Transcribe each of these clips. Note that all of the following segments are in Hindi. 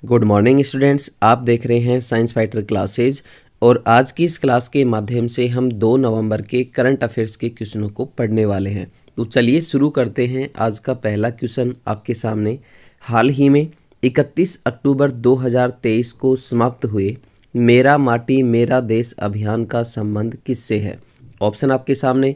गुड मॉर्निंग स्टूडेंट्स, आप देख रहे हैं साइंस फाइटर क्लासेज और आज की इस क्लास के माध्यम से हम 2 नवंबर के करंट अफेयर्स के क्वेश्चनों को पढ़ने वाले हैं। तो चलिए शुरू करते हैं। आज का पहला क्वेश्चन आपके सामने। हाल ही में 31 अक्टूबर 2023 को समाप्त हुए मेरा माटी मेरा देश अभियान का संबंध किससे है? ऑप्शन आपके सामने।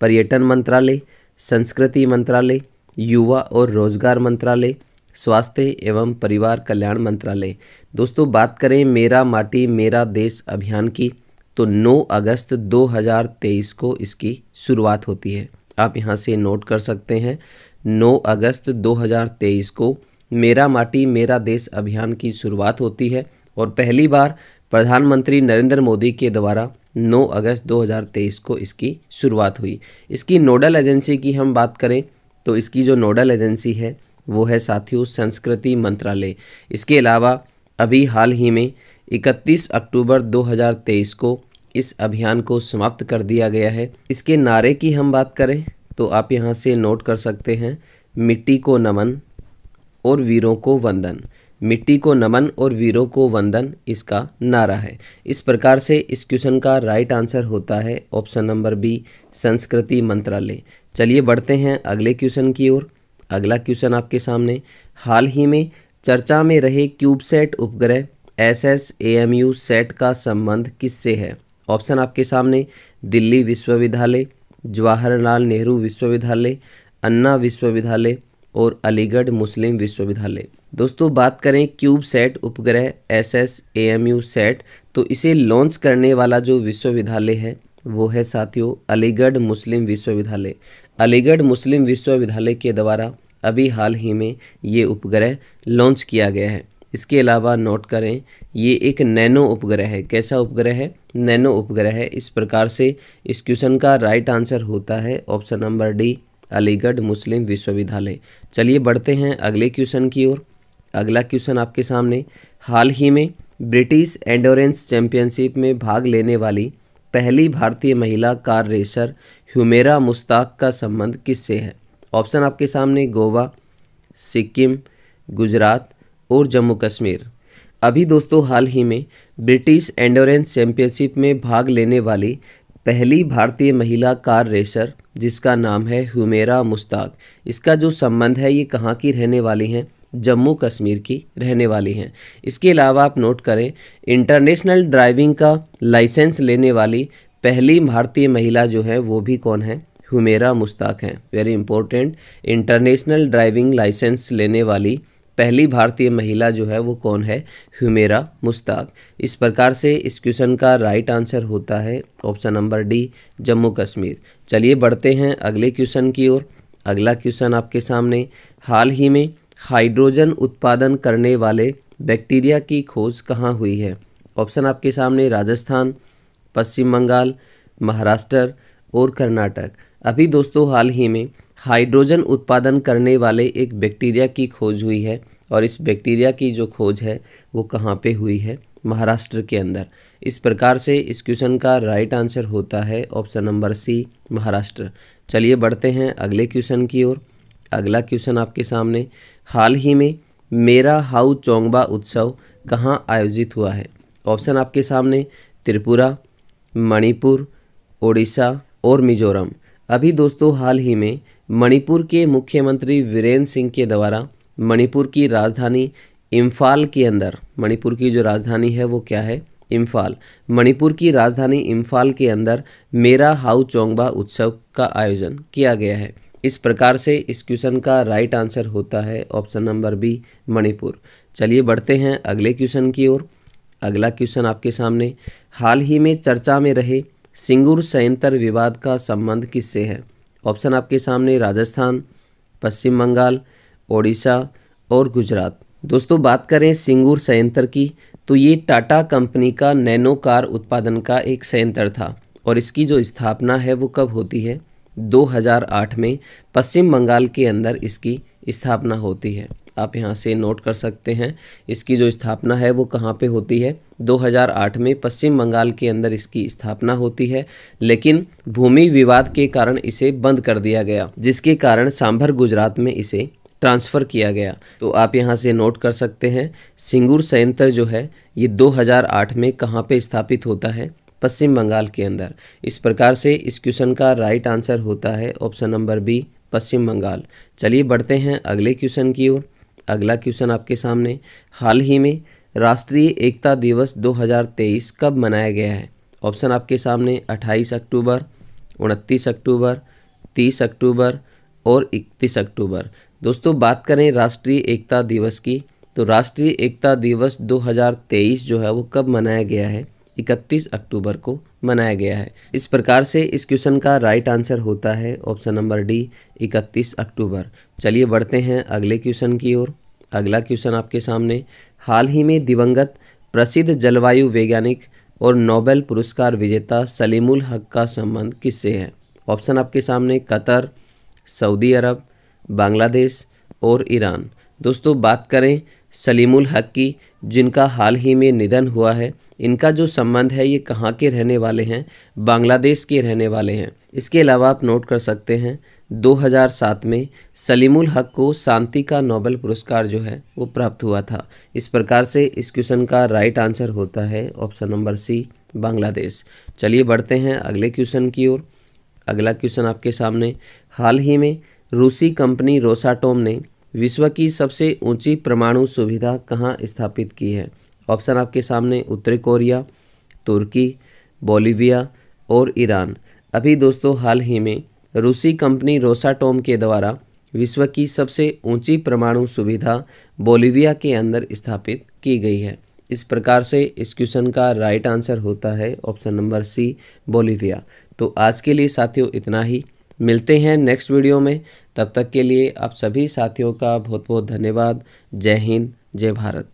पर्यटन मंत्रालय, संस्कृति मंत्रालय, युवा और रोजगार मंत्रालय, स्वास्थ्य एवं परिवार कल्याण मंत्रालय। दोस्तों बात करें मेरा माटी मेरा देश अभियान की तो 9 अगस्त 2023 को इसकी शुरुआत होती है। आप यहां से नोट कर सकते हैं। 9 अगस्त 2023 को मेरा माटी मेरा देश अभियान की शुरुआत होती है और पहली बार प्रधानमंत्री नरेंद्र मोदी के द्वारा 9 अगस्त 2023 को इसकी शुरुआत हुई। इसकी नोडल एजेंसी की हम बात करें तो इसकी जो नोडल एजेंसी है वो है साथियों संस्कृति मंत्रालय। इसके अलावा अभी हाल ही में 31 अक्टूबर 2023 को इस अभियान को समाप्त कर दिया गया है। इसके नारे की हम बात करें तो आप यहां से नोट कर सकते हैं, मिट्टी को नमन और वीरों को वंदन। मिट्टी को नमन और वीरों को वंदन इसका नारा है। इस प्रकार से इस क्वेश्चन का राइट आंसर होता है ऑप्शन नंबर बी, संस्कृति मंत्रालय। चलिए बढ़ते हैं अगले क्वेश्चन की ओर। अगला क्वेश्चन आपके सामने। हाल ही में चर्चा में रहे क्यूबसैट उपग्रह SSAMU सेट का संबंध किससे है? ऑप्शन आपके सामने। दिल्ली विश्वविद्यालय, जवाहरलाल नेहरू विश्वविद्यालय, अन्ना विश्वविद्यालय और अलीगढ़ मुस्लिम विश्वविद्यालय। दोस्तों बात करें क्यूबसैट उपग्रह SSAMU सेट तो इसे लॉन्च करने वाला जो विश्वविद्यालय है वो है साथियों अलीगढ़ मुस्लिम विश्वविद्यालय। अलीगढ़ मुस्लिम विश्वविद्यालय के द्वारा अभी हाल ही में ये उपग्रह लॉन्च किया गया है। इसके अलावा नोट करें ये एक नैनो उपग्रह है। कैसा उपग्रह है? नैनो उपग्रह है। इस प्रकार से इस क्वेश्चन का राइट आंसर होता है ऑप्शन नंबर डी, अलीगढ़ मुस्लिम विश्वविद्यालय। चलिए बढ़ते हैं अगले क्वेश्चन की ओर। अगला क्वेश्चन आपके सामने। हाल ही में ब्रिटिश एंडोरेंस चैंपियनशिप में भाग लेने वाली पहली भारतीय महिला कार रेसर हुमेरा मुश्ताक का संबंध किससे है? ऑप्शन आपके सामने। गोवा, सिक्किम, गुजरात और जम्मू कश्मीर। अभी दोस्तों हाल ही में ब्रिटिश एंडोरेंस चैंपियनशिप में भाग लेने वाली पहली भारतीय महिला कार रेसर जिसका नाम है हुमेरा मुश्ताक, इसका जो संबंध है ये कहाँ की रहने वाली हैं? जम्मू कश्मीर की रहने वाली हैं। इसके अलावा आप नोट करें इंटरनेशनल ड्राइविंग का लाइसेंस लेने वाली पहली भारतीय महिला जो है वो भी कौन है? हुमेरा मुश्ताक हैं। Very important, international driving licence लेने वाली पहली भारतीय महिला जो है वो कौन है? हुमेरा मुश्ताक। इस प्रकार से इस क्वेश्चन का राइट आंसर होता है option number D, Jammu Kashmir. चलिए बढ़ते हैं अगले क्वेश्चन की ओर। अगला क्वेश्चन आपके सामने। हाल ही में हाइड्रोजन उत्पादन करने वाले बैक्टीरिया की खोज कहाँ हुई है? ऑप्शन आपके सामने। राजस्थान, पश्चिम बंगाल, महाराष्ट्र और कर्नाटक। अभी दोस्तों हाल ही में हाइड्रोजन उत्पादन करने वाले एक बैक्टीरिया की खोज हुई है और इस बैक्टीरिया की जो खोज है वो कहाँ पे हुई है? महाराष्ट्र के अंदर। इस प्रकार से इस क्वेश्चन का राइट आंसर होता है ऑप्शन नंबर सी, महाराष्ट्र। चलिए बढ़ते हैं अगले क्वेश्चन की ओर। अगला क्वेश्चन आपके सामने। हाल ही में मेरा हाउ चोंगबा उत्सव कहाँ आयोजित हुआ है? ऑप्शन आपके सामने। त्रिपुरा, मणिपुर, ओडिशा और मिजोरम। अभी दोस्तों हाल ही में मणिपुर के मुख्यमंत्री वीरेंद्र सिंह के द्वारा मणिपुर की राजधानी इम्फाल के अंदर, मणिपुर की जो राजधानी है वो क्या है? इम्फाल। मणिपुर की राजधानी इम्फाल के अंदर मेरा हाउ चोंगबा उत्सव का आयोजन किया गया है। इस प्रकार से इस क्वेश्चन का राइट आंसर होता है ऑप्शन नंबर बी, मणिपुर। चलिए बढ़ते हैं अगले क्वेश्चन की ओर। अगला क्वेश्चन आपके सामने। हाल ही में चर्चा में रहे सिंगूर संयंत्र विवाद का संबंध किससे है? ऑप्शन आपके सामने। राजस्थान, पश्चिम बंगाल, ओडिशा और गुजरात। दोस्तों बात करें सिंगूर संयंत्र की तो ये टाटा कंपनी का नैनो कार उत्पादन का एक संयंत्र था और इसकी जो स्थापना है वो कब होती है? 2008 में पश्चिम बंगाल के अंदर इसकी स्थापना होती है। आप यहाँ से नोट कर सकते हैं इसकी जो स्थापना है वो कहाँ पे होती है? 2008 में पश्चिम बंगाल के अंदर इसकी स्थापना होती है, लेकिन भूमि विवाद के कारण इसे बंद कर दिया गया, जिसके कारण सांभर गुजरात में इसे ट्रांसफ़र किया गया। तो आप यहाँ से नोट कर सकते हैं सिंगूर संयंत्र जो है ये 2008 में कहाँ पे स्थापित होता है, पश्चिम बंगाल के अंदर। इस प्रकार से इस क्वेश्चन का राइट आंसर होता है ऑप्शन नंबर बी, पश्चिम बंगाल। चलिए बढ़ते हैं अगले क्वेश्चन की ओर। अगला क्वेश्चन आपके सामने, हाल ही में राष्ट्रीय एकता दिवस 2023 कब मनाया गया है? ऑप्शन आपके सामने 28 अक्टूबर, 29 अक्टूबर, 30 अक्टूबर और 31 अक्टूबर। दोस्तों बात करें राष्ट्रीय एकता दिवस की, तो राष्ट्रीय एकता दिवस 2023 जो है वो कब मनाया गया है? 31 अक्टूबर को मनाया गया है। इस प्रकार से इस क्वेश्चन का राइट आंसर होता है ऑप्शन नंबर डी, 31 अक्टूबर। चलिए बढ़ते हैं अगले क्वेश्चन की ओर। अगला क्वेश्चन आपके सामने, हाल ही में दिवंगत प्रसिद्ध जलवायु वैज्ञानिक और नोबेल पुरस्कार विजेता सलीमुल हक का संबंध किससे है? ऑप्शन आपके सामने कतर, सऊदी अरब, बांग्लादेश और ईरान। दोस्तों बात करें सलीमुल हक की, जिनका हाल ही में निधन हुआ है, इनका जो संबंध है ये कहाँ के रहने वाले हैं? बांग्लादेश के रहने वाले हैं। इसके अलावा आप नोट कर सकते हैं 2007 में सलीमुल हक को शांति का नोबेल पुरस्कार जो है वो प्राप्त हुआ था। इस प्रकार से इस क्वेश्चन का राइट आंसर होता है ऑप्शन नंबर सी, बांग्लादेश। चलिए बढ़ते हैं अगले क्वेश्चन की ओर। अगला क्वेश्चन आपके सामने, हाल ही में रूसी कंपनी रोसाटोम ने विश्व की सबसे ऊंची परमाणु सुविधा कहाँ स्थापित की है? ऑप्शन आपके सामने उत्तरी कोरिया, तुर्की, बोलीविया और ईरान। अभी दोस्तों हाल ही में रूसी कंपनी रोसाटोम के द्वारा विश्व की सबसे ऊंची परमाणु सुविधा बोलीविया के अंदर स्थापित की गई है। इस प्रकार से इस क्वेश्चन का राइट आंसर होता है ऑप्शन नंबर सी, बोलीविया। तो आज के लिए साथियों इतना ही, मिलते हैं नेक्स्ट वीडियो में। तब तक के लिए आप सभी साथियों का बहुत बहुत धन्यवाद। जय हिंद, जय भारत।